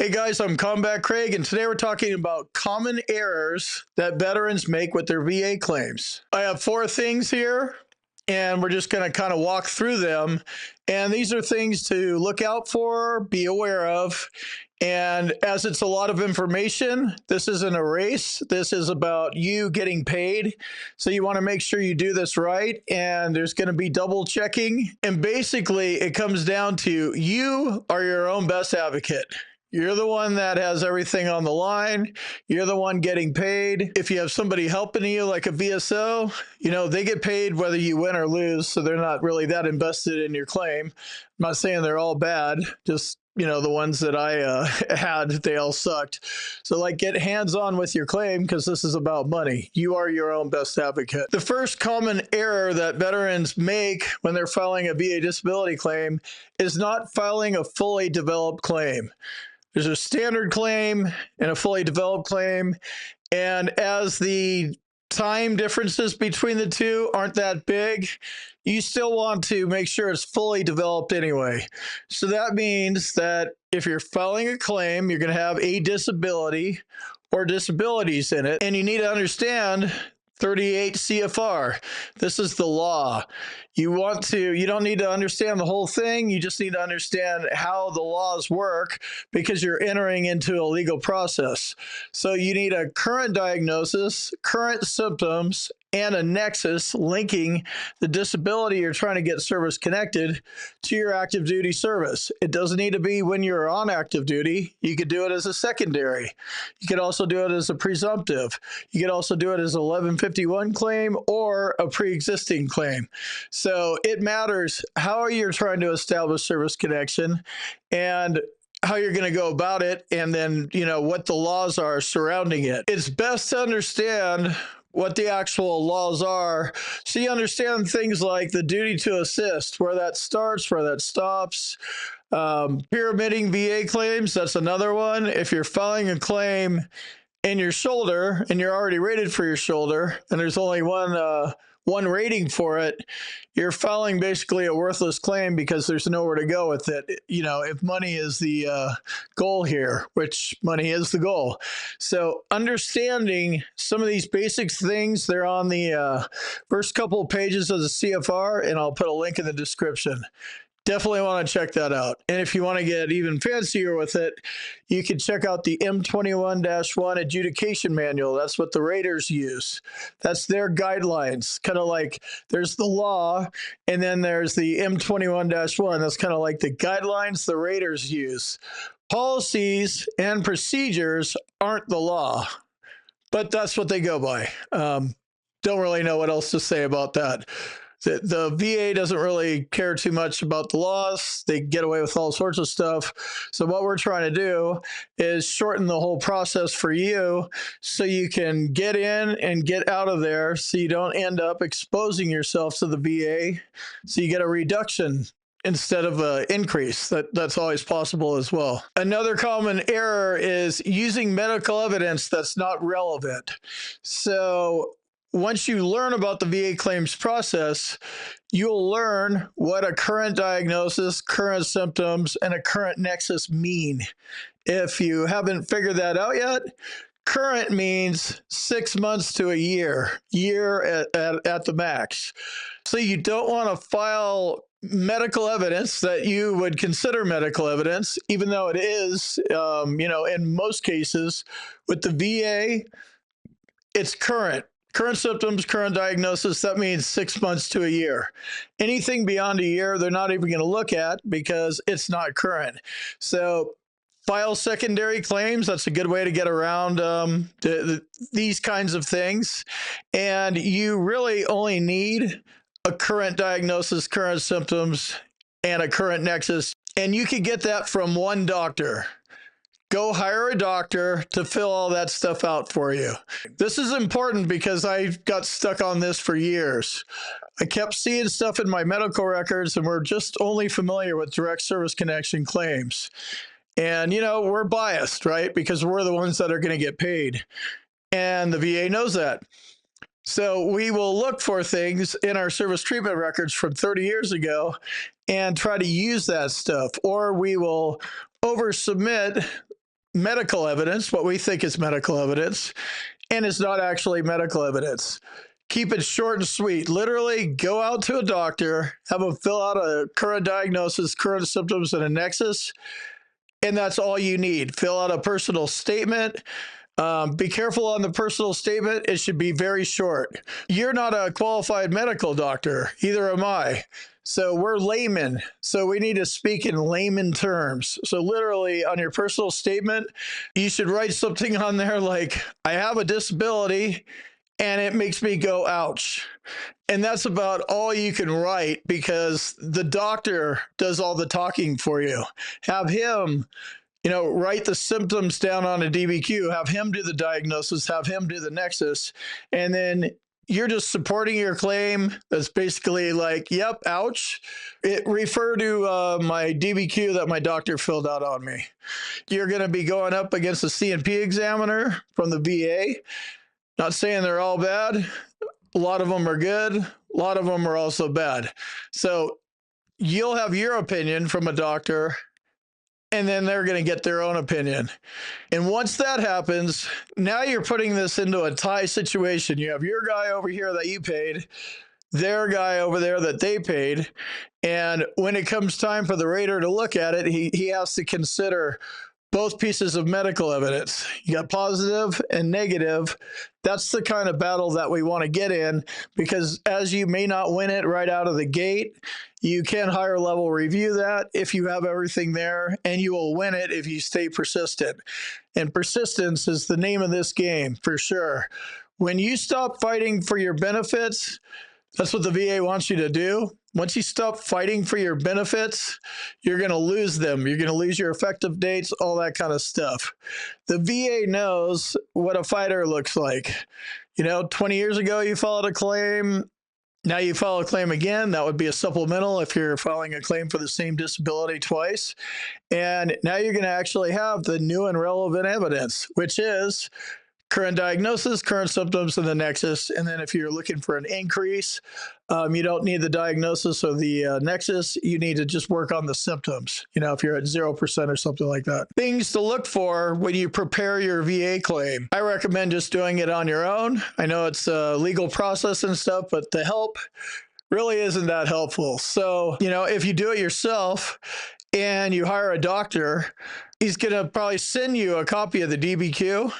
Hey guys, I'm Combat Craig, and today we're talking about common errors that veterans make with their VA claims. I have 4 things here, and we're just going to kind of walk through them. And these are things to look out for, be aware of. And as it's a lot of information, this isn't a race. This is about you getting paid. So you want to make sure you do this right. And there's going to be double checking. And basically, it comes down to you are your own best advocate. You're the one that has everything on the line. You're the one getting paid. If you have somebody helping you like a VSO, they get paid whether you win or lose. So they're not really that invested in your claim. I'm not saying they're all bad, just the ones that I had, they all sucked. So get hands-on with your claim because this is about money. You are your own best advocate. The first common error that veterans make when they're filing a VA disability claim is not filing a fully developed claim. There's a standard claim and a fully developed claim. And as the time differences between the two aren't that big, you still want to make sure it's fully developed anyway. So that means that if you're filing a claim, you're going to have a disability or disabilities in it. And you need to understand 38 CFR. This is the law. You don't need to understand the whole thing. You just need to understand how the laws work because you're entering into a legal process. So you need a current diagnosis, current symptoms, and a nexus linking the disability you're trying to get service connected to your active duty service. It doesn't need to be when you're on active duty. You could do it as a secondary. You could also do it as a presumptive. You could also do it as an 1151 claim or a pre-existing claim. So it matters how you're trying to establish service connection and how you're going to go about it, and then, what the laws are surrounding it. It's best to understand what the actual laws are, so you understand things like the duty to assist, where that starts, where that stops. Pyramiding VA claims, that's another one. If you're filing a claim in your shoulder and you're already rated for your shoulder, and there's only one rating for it, you're filing basically a worthless claim because there's nowhere to go with it. If money is the goal here, which money is the goal. So understanding some of these basic things, they're on the first couple of pages of the CFR, and I'll put a link in the description. Definitely want to check that out. And if you want to get even fancier with it, you can check out the M21-1 adjudication manual. That's what the raters use. That's their guidelines. Kind of like there's the law, and then there's the M21-1. That's kind of like the guidelines the raters use. Policies and procedures aren't the law, but that's what they go by. Don't really know what else to say about that. The VA doesn't really care too much about the laws. They get away with all sorts of stuff. So what we're trying to do is shorten the whole process for you so you can get in and get out of there so you don't end up exposing yourself to the VA. So you get a reduction instead of an increase. That's always possible as well. Another common error is using medical evidence that's not relevant. So once you learn about the VA claims process, you'll learn what a current diagnosis, current symptoms, and a current nexus mean. If you haven't figured that out yet, current means 6 months to a year at the max. So you don't want to file medical evidence that you would consider medical evidence, even though it is, in most cases with the VA, it's current. Current symptoms, current diagnosis, that means 6 months to a year. Anything beyond a year, they're not even going to look at because it's not current. So file secondary claims, that's a good way to get around these kinds of things. And you really only need a current diagnosis, current symptoms, and a current nexus. And you can get that from one doctor. Go hire a doctor to fill all that stuff out for you. This is important because I got stuck on this for years. I kept seeing stuff in my medical records, and we're just only familiar with direct service connection claims. And, we're biased, right? Because we're the ones that are going to get paid. And the VA knows that. So we will look for things in our service treatment records from 30 years ago and try to use that stuff. Or we will oversubmit medical evidence, what we think is medical evidence, and it's not actually medical evidence. Keep it short and sweet. Literally go out to a doctor, have them fill out a current diagnosis, current symptoms, and a nexus, and that's all you need. Fill out a personal statement. Be careful on the personal statement. It should be very short. You're not a qualified medical doctor, either am I. So we're laymen. So we need to speak in layman terms. So literally on your personal statement, you should write something on there like, I have a disability and it makes me go, ouch. And that's about all you can write, because the doctor does all the talking for you. Have him write the symptoms down on a DBQ, have him do the diagnosis, have him do the nexus, and then you're just supporting your claim. That's basically like, yep, ouch. Refer to my DBQ that my doctor filled out on me. You're going to be going up against a C&P examiner from the VA. Not saying they're all bad. A lot of them are good. A lot of them are also bad. So you'll have your opinion from a doctor, and then they're going to get their own opinion. And once that happens, now you're putting this into a tie situation. You have your guy over here that you paid, their guy over there that they paid. And when it comes time for the rater to look at it, he has to consider both pieces of medical evidence. You got positive and negative. That's the kind of battle that we want to get in, because as you may not win it right out of the gate, you can higher level review that if you have everything there, and you will win it if you stay persistent. And persistence is the name of this game for sure. When you stop fighting for your benefits, that's what the VA wants you to do. Once you stop fighting for your benefits, you're going to lose them. You're going to lose your effective dates, all that kind of stuff. The VA knows what a fighter looks like. 20 years ago, you filed a claim. Now you file a claim again. That would be a supplemental if you're filing a claim for the same disability twice. And now you're going to actually have the new and relevant evidence, which is current diagnosis, current symptoms, and the nexus. And then if you're looking for an increase, you don't need the diagnosis or the nexus. You need to just work on the symptoms, if you're at 0% or something like that. Things to look for when you prepare your VA claim. I recommend just doing it on your own. I know it's a legal process and stuff, but the help really isn't that helpful. So, if you do it yourself and you hire a doctor, he's going to probably send you a copy of the DBQ.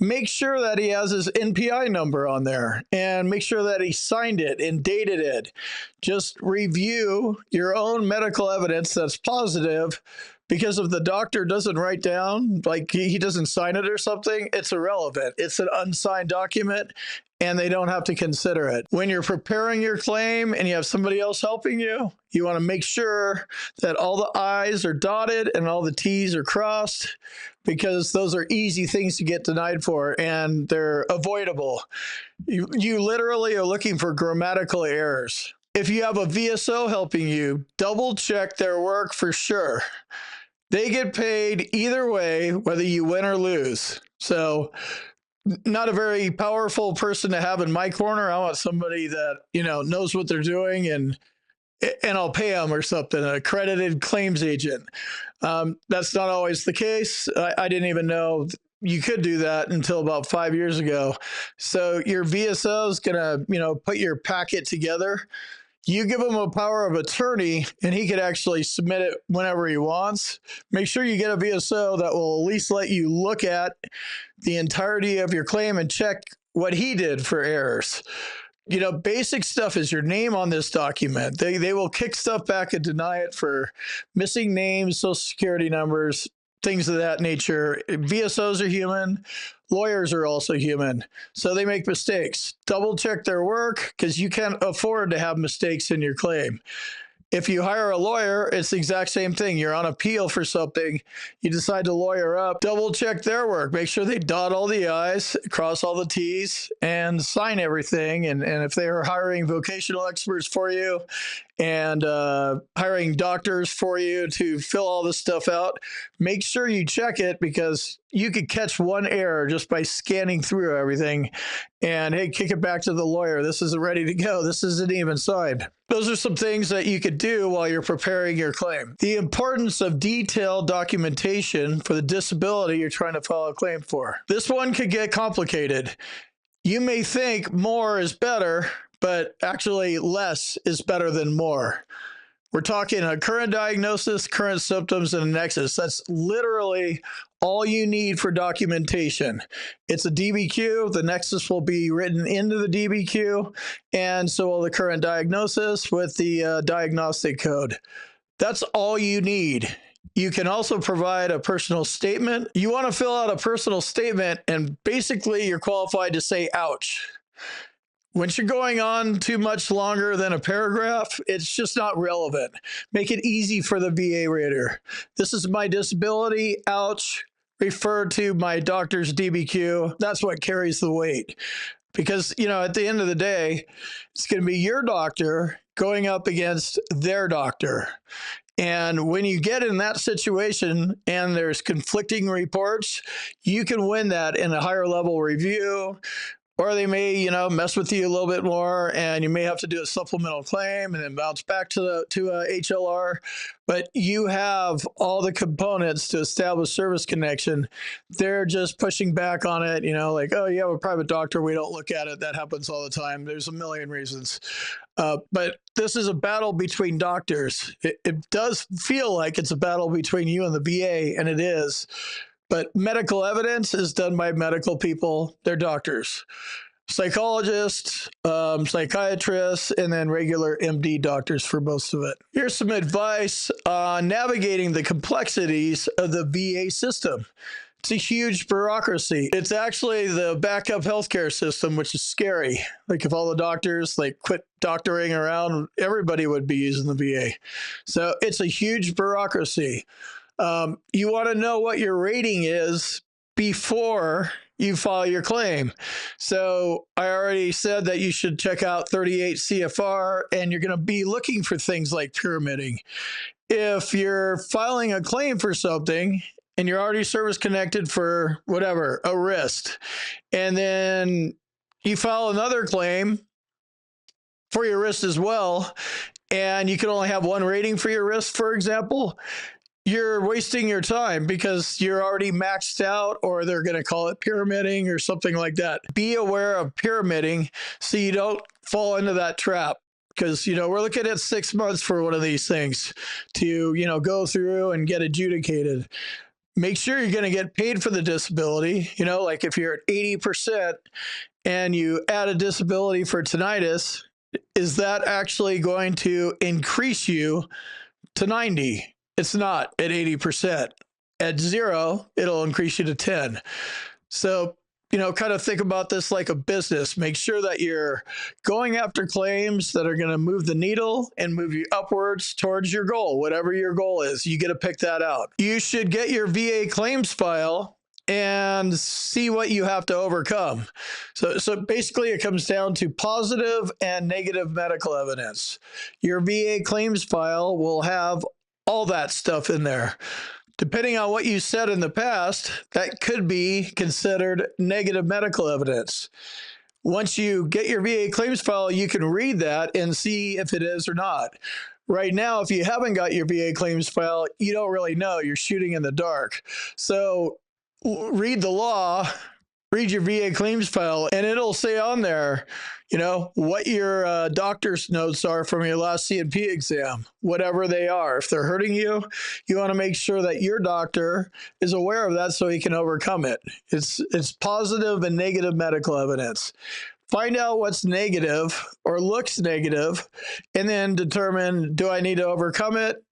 Make sure that he has his NPI number on there, and make sure that he signed it and dated it. Just review your own medical evidence that's positive, because if the doctor doesn't write down, like he doesn't sign it or something, it's irrelevant. It's an unsigned document, and they don't have to consider it. When you're preparing your claim and you have somebody else helping you, you want to make sure that all the I's are dotted and all the T's are crossed, because those are easy things to get denied for, and they're avoidable. You literally are looking for grammatical errors. If you have a VSO helping you, double check their work for sure. They get paid either way, whether you win or lose. So not a very powerful person to have in my corner. I want somebody that, knows what they're doing, and I'll pay them or something, an accredited claims agent. That's not always the case. I didn't even know you could do that until about 5 years ago. So your VSO is going to, put your packet together. You give him a power of attorney, and he could actually submit it whenever he wants. Make sure you get a VSO that will at least let you look at the entirety of your claim and check what he did for errors. Basic stuff is your name on this document. They will kick stuff back and deny it for missing names, social security numbers, things of that nature. VSOs are human. Lawyers are also human. So they make mistakes. Double check their work, because you can't afford to have mistakes in your claim. If you hire a lawyer, it's the exact same thing. You're on appeal for something. You decide to lawyer up. Double check their work. Make sure they dot all the I's, cross all the T's, and sign everything. And if they are hiring vocational experts for you, and hiring doctors for you to fill all this stuff out. Make sure you check it, because you could catch one error just by scanning through everything and, hey, kick it back to the lawyer. This isn't ready to go. This isn't even signed. Those are some things that you could do while you're preparing your claim. The importance of detailed documentation for the disability you're trying to file a claim for. This one could get complicated. You may think more is better, but actually less is better than more. We're talking a current diagnosis, current symptoms, and a nexus. That's literally all you need for documentation. It's a DBQ. The nexus will be written into the DBQ, and so will the current diagnosis with the diagnostic code. That's all you need. You can also provide a personal statement. You want to fill out a personal statement, and basically you're qualified to say, ouch. Once you're going on too much longer than a paragraph, it's just not relevant. Make it easy for the VA reader. This is my disability, ouch, refer to my doctor's DBQ. That's what carries the weight. Because, at the end of the day, it's going to be your doctor going up against their doctor. And when you get in that situation and there's conflicting reports, you can win that in a higher level review. Or they may, mess with you a little bit more, and you may have to do a supplemental claim and then bounce back to a HLR. But you have all the components to establish service connection. They're just pushing back on it, like, oh, you have a private doctor, we don't look at it. That happens all the time. There's a million reasons. But this is a battle between doctors. It does feel like it's a battle between you and the VA, and it is. But medical evidence is done by medical people. They're doctors, psychologists, psychiatrists, and then regular MD doctors for most of it. Here's some advice on navigating the complexities of the VA system. It's a huge bureaucracy. It's actually the backup healthcare system, which is scary. Like, if all the doctors quit doctoring around, everybody would be using the VA. So it's a huge bureaucracy. You want to know what your rating is before you file your claim. So I already said that you should check out 38 CFR, and you're going to be looking for things like pyramiding. If you're filing a claim for something and you're already service connected for whatever, a wrist, and then you file another claim for your wrist as well, and you can only have one rating for your wrist, for example, you're wasting your time because you're already maxed out, or they're going to call it pyramiding or something like that. Be aware of pyramiding so you don't fall into that trap, because, we're looking at 6 months for one of these things to, go through and get adjudicated. Make sure you're going to get paid for the disability. Like if you're at 80% and you add a disability for tinnitus, is that actually going to increase you to 90? It's not at 80%. At 0, it'll increase you to 10. So, kind of think about this like a business. Make sure that you're going after claims that are going to move the needle and move you upwards towards your goal. Whatever your goal is, you get to pick that out. You should get your VA claims file and see what you have to overcome. So basically it comes down to positive and negative medical evidence. Your VA claims file will have all that stuff in there. Depending on what you said in the past, that could be considered negative medical evidence. Once you get your VA claims file, you can read that and see if it is or not. Right now, if you haven't got your VA claims file, you don't really know. You're shooting in the dark. So read the law, read your VA claims file, and it'll say on there, what your doctor's notes are from your last C&P exam, whatever they are. If they're hurting you, you want to make sure that your doctor is aware of that so he can overcome it. It's positive and negative medical evidence. Find out what's negative or looks negative, and then determine, do I need to overcome it?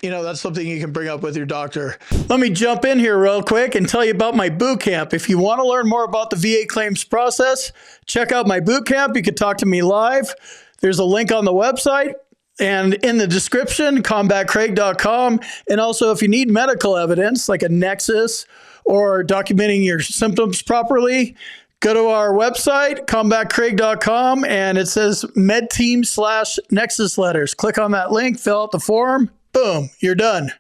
That's something you can bring up with your doctor. Let me jump in here real quick and tell you about my boot camp. If you want to learn more about the VA claims process, check out my boot camp. You can talk to me live. There's a link on the website and in the description, combatcraig.com. And also, if you need medical evidence like a nexus or documenting your symptoms properly, Go to our website, combatcraig.com, and it says medteam/nexus letters. Click on that link, fill out the form. Boom, you're done.